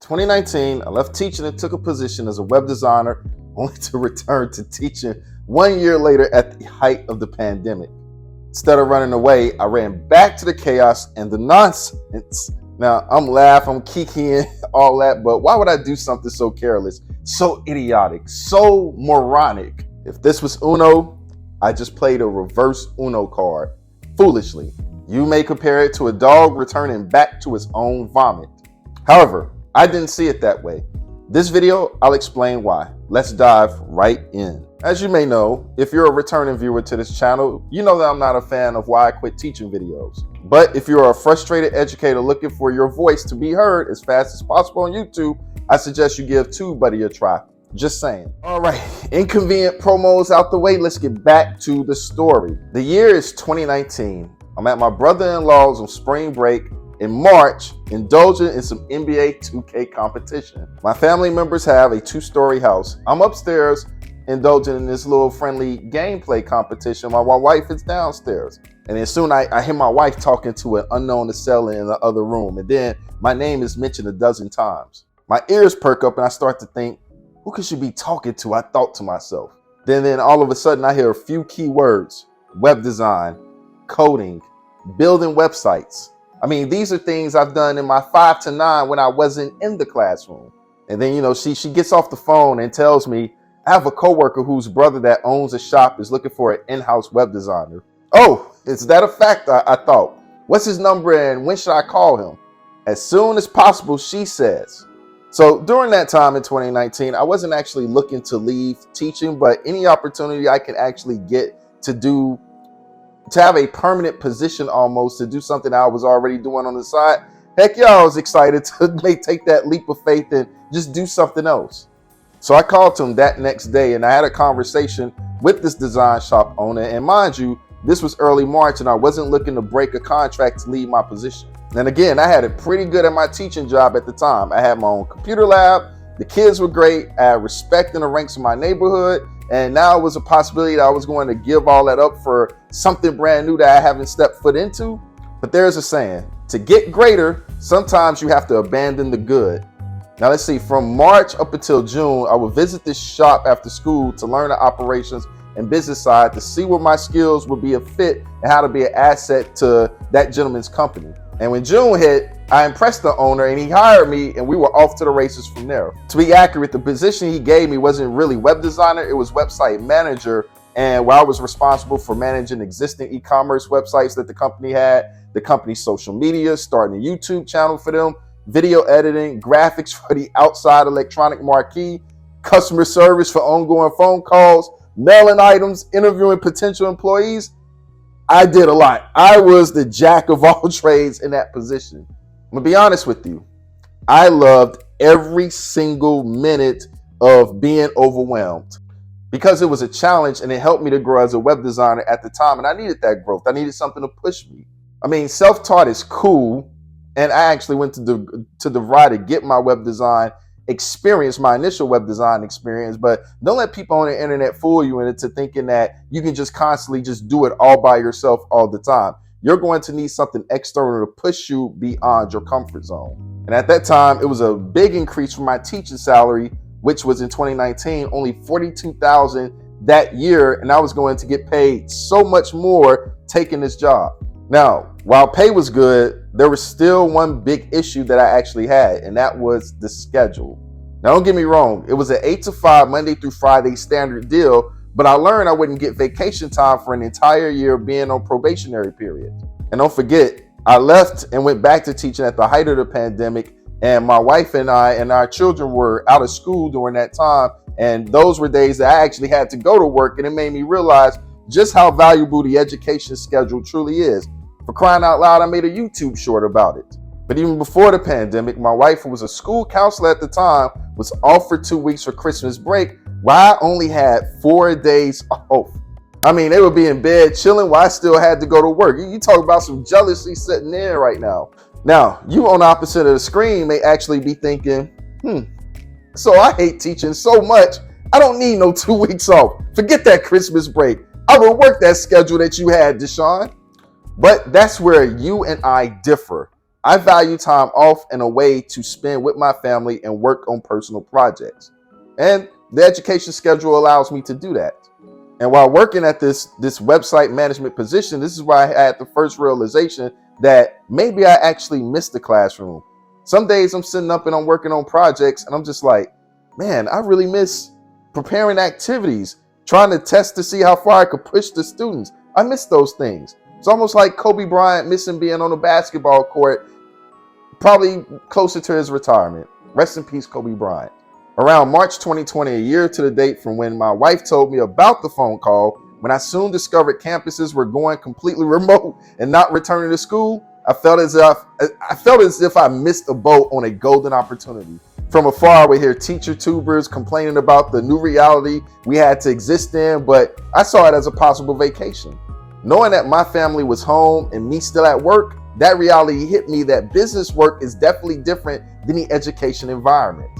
2019, I left teaching and took a position as a web designer, only to return to teaching 1 year later at the height of the pandemic. Instead of running away, I ran back to the chaos and the nonsense. Now, I'm laughing, I'm kikiing, all that, but why would I do something so careless, so idiotic, so moronic? If this was Uno, I just played a reverse Uno card, foolishly. You may compare it to a dog returning back to its own vomit. However, I didn't see it that way. This video, I'll explain why. Let's dive right in. As you may know, if you're a returning viewer to this channel, you know that I'm not a fan of why I quit teaching videos. But if you're a frustrated educator looking for your voice to be heard as fast as possible on YouTube, I suggest you give TubeBuddy a try. Just saying. All right, inconvenient promos out the way, let's get back to the story. The year is 2019. I'm at my brother-in-law's on spring break in March, indulging in some NBA 2K competition. My family members have a 2-story house. I'm upstairs indulging in this little friendly gameplay competition while my wife is downstairs. And then soon I hear my wife talking to an unknown assailant in the other room. And then my name is mentioned a dozen times. My ears perk up and I start to think, who could she be talking to? I thought to myself. Then all of a sudden I hear a few key words: web design, coding, building websites. I mean, these are things I've done in my 5 to 9 when I wasn't in the classroom. And then, she gets off the phone and tells me, I have a coworker whose brother that owns a shop is looking for an in-house web designer. Oh, is that a fact? I thought. What's his number and when should I call him? As soon as possible, she says. So during that time in 2019, I wasn't actually looking to leave teaching, but any opportunity I can actually get to have a permanent position almost, to do something I was already doing on the side, heck yeah, I was excited to take that leap of faith and just do something else. So I called him that next day and I had a conversation with this design shop owner. And mind you, this was early March and I wasn't looking to break a contract to leave my position. And again, I had it pretty good at my teaching job at the time. I had my own computer lab, the kids were great, I had respect in the ranks of my neighborhood, and now it was a possibility that I was going to give all that up for something brand new that I haven't stepped foot into. But there's a saying, to get greater, sometimes you have to abandon the good. Now let's see, from March up until June, I would visit this shop after school to learn the operations and business side to see where my skills would be a fit and how to be an asset to that gentleman's company. And when June hit, I impressed the owner and he hired me and we were off to the races from there. To be accurate, the position he gave me wasn't really web designer, it was website manager. And where I was responsible for managing existing e-commerce websites that the company had, the company's social media, starting a YouTube channel for them, video editing, graphics for the outside electronic marquee, customer service for ongoing phone calls, mailing items, interviewing potential employees. I did a lot. I was the jack of all trades in that position. I'm gonna be honest with you. I loved every single minute of being overwhelmed because it was a challenge and it helped me to grow as a web designer at the time. And I needed that growth. I needed something to push me. I mean, self-taught is cool. And I actually went to DeVry to get my web design experience, my initial web design experience. But don't let people on the internet fool you into thinking that you can just constantly just do it all by yourself all the time. You're going to need something external to push you beyond your comfort zone. And at that time, it was a big increase from my teaching salary, which was in 2019, only $42,000 that year. And I was going to get paid so much more taking this job. Now, while pay was good, there was still one big issue that I actually had, and that was the schedule. Now, don't get me wrong, it was an 8 to 5 Monday through Friday standard deal, but I learned I wouldn't get vacation time for an entire year being on probationary period. And don't forget, I left and went back to teaching at the height of the pandemic, and my wife and I and our children were out of school during that time, and those were days that I actually had to go to work, and it made me realize just how valuable the education schedule truly is. For crying out loud, I made a YouTube short about it. But even before the pandemic, my wife, who was a school counselor at the time, was off for 2 weeks for Christmas break while I only had 4 days off. I mean, they would be in bed chilling while I still had to go to work. You talk about some jealousy sitting there right now. Now, you on the opposite of the screen may actually be thinking, so I hate teaching so much, I don't need no 2 weeks off. Forget that Christmas break. I will work that schedule that you had, Deshaun. But that's where you and I differ. I value time off and a way to spend with my family and work on personal projects. And the education schedule allows me to do that. And while working at this website management position, this is where I had the first realization that maybe I actually missed the classroom. Some days I'm sitting up and I'm working on projects and I'm just like, man, I really miss preparing activities, trying to test to see how far I could push the students. I miss those things. It's almost like Kobe Bryant missing being on the basketball court, probably closer to his retirement. Rest in peace, Kobe Bryant. Around March 2020, a year to the date from when my wife told me about the phone call, when I soon discovered campuses were going completely remote and not returning to school, I felt as if I missed a boat on a golden opportunity. From afar, I would hear teacher tubers complaining about the new reality we had to exist in, but I saw it as a possible vacation. Knowing that my family was home and me still at work, that reality hit me that business work is definitely different than the education environment.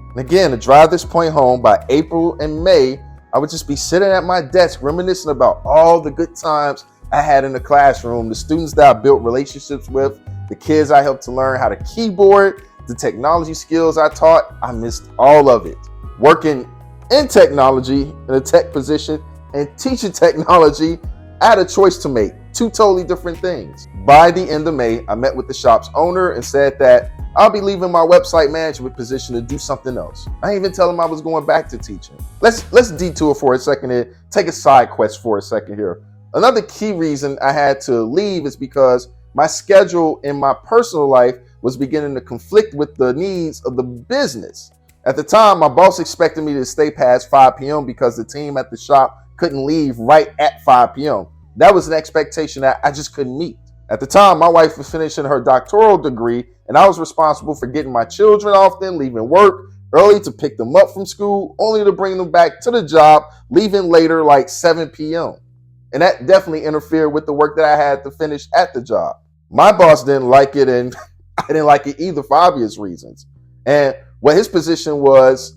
And again, to drive this point home, by April and May, I would just be sitting at my desk reminiscing about all the good times I had in the classroom, the students that I built relationships with, the kids I helped to learn how to keyboard, the technology skills I taught. I missed all of it. Working in technology, in a tech position, and teaching technology, I had a choice to make, two totally different things. By the end of May, I met with the shop's owner and said that I'll be leaving my website management position to do something else. I didn't even tell him I was going back to teaching. Let's detour for a second and take a side quest for a second here. Another key reason I had to leave is because my schedule in my personal life was beginning to conflict with the needs of the business. At the time, my boss expected me to stay past 5 p.m. because the team at the shop couldn't leave right at 5 p.m. That was an expectation that I just couldn't meet. At the time, my wife was finishing her doctoral degree, and I was responsible for getting my children off them, leaving work early to pick them up from school, only to bring them back to the job, leaving later like 7 p.m. And that definitely interfered with the work that I had to finish at the job. My boss didn't like it, and I didn't like it either for obvious reasons. And what his position was,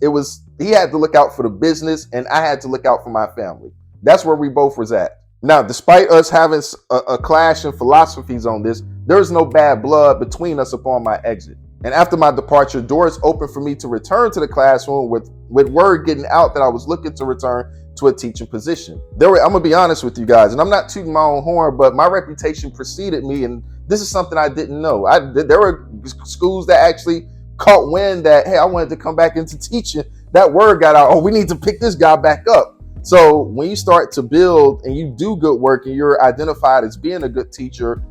he had to look out for the business, and I had to look out for my family. That's where we both was at. Now, despite us having a clash in philosophies on this, there was no bad blood between us upon my exit. And after my departure, doors opened for me to return to the classroom with word getting out that I was looking to return to a teaching position. I'm going to be honest with you guys, and I'm not tooting my own horn, but my reputation preceded me, and this is something I didn't know. There were schools that actually caught wind that, hey, I wanted to come back into teaching. That word got out, oh, we need to pick this guy back up. So when you start to build and you do good work and you're identified as being a good teacher,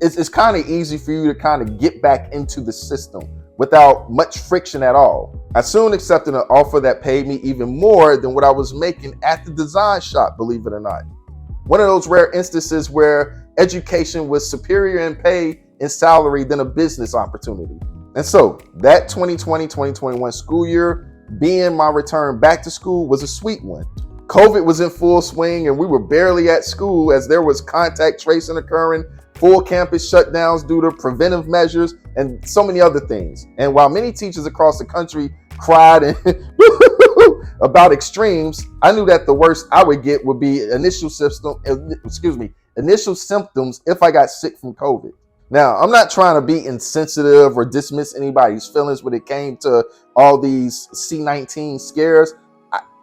it's kind of easy for you to kind of get back into the system without much friction at all. I soon accepted an offer that paid me even more than what I was making at the design shop, believe it or not. One of those rare instances where education was superior in pay and salary than a business opportunity. And so that 2020-2021 school year, being my return back to school, was a sweet one. COVID was in full swing and we were barely at school as there was contact tracing occurring, full campus shutdowns due to preventive measures, and so many other things. And while many teachers across the country cried and about extremes, I knew that the worst I would get would be initial symptoms if I got sick from COVID. Now, I'm not trying to be insensitive or dismiss anybody's feelings when it came to all these C-19 scares.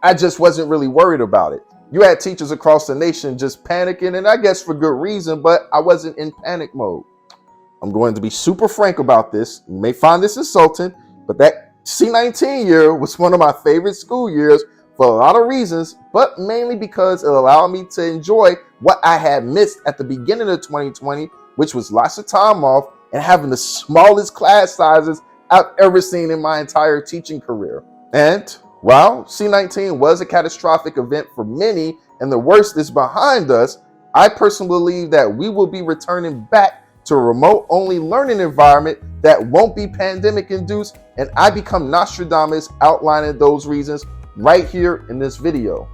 I just wasn't really worried about it. You had teachers across the nation just panicking, and I guess for good reason, but I wasn't in panic mode. I'm going to be super frank about this. You may find this insulting, but that C-19 year was one of my favorite school years for a lot of reasons, but mainly because it allowed me to enjoy what I had missed at the beginning of 2020, which was lots of time off and having the smallest class sizes I've ever seen in my entire teaching career. And while C-19 was a catastrophic event for many and the worst is behind us, I personally believe that we will be returning back to a remote-only learning environment that won't be pandemic-induced, and I become Nostradamus outlining those reasons right here in this video.